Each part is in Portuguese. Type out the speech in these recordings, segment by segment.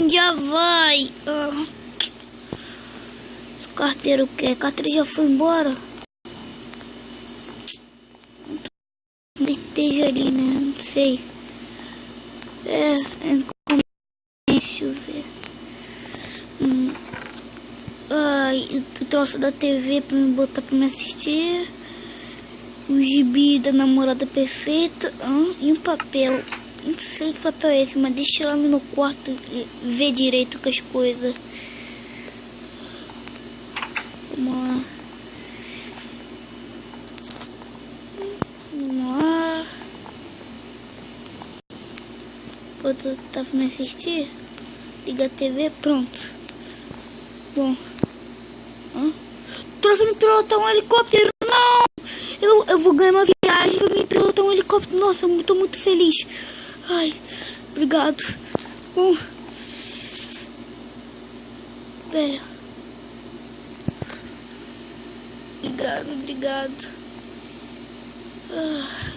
já vai. O carteiro quer? A carteira já foi embora. Esteja ali, né? Não sei. Deixa eu ver. O troço da TV pra me botar pra me assistir. O gibi da namorada perfeita. E um papel. Não sei que papel é esse, mas deixa lá no meu quarto ver direito com as coisas. Vamos lá. Vamos lá. Enquanto tá pra me assistir, liga a TV, pronto. Bom. Trouxe me pilotar um helicóptero, não! Eu vou ganhar uma viagem pra me pilotar um helicóptero. Nossa, eu tô muito feliz. Ai, obrigado. Bom, velho. Obrigado.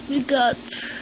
Obrigado.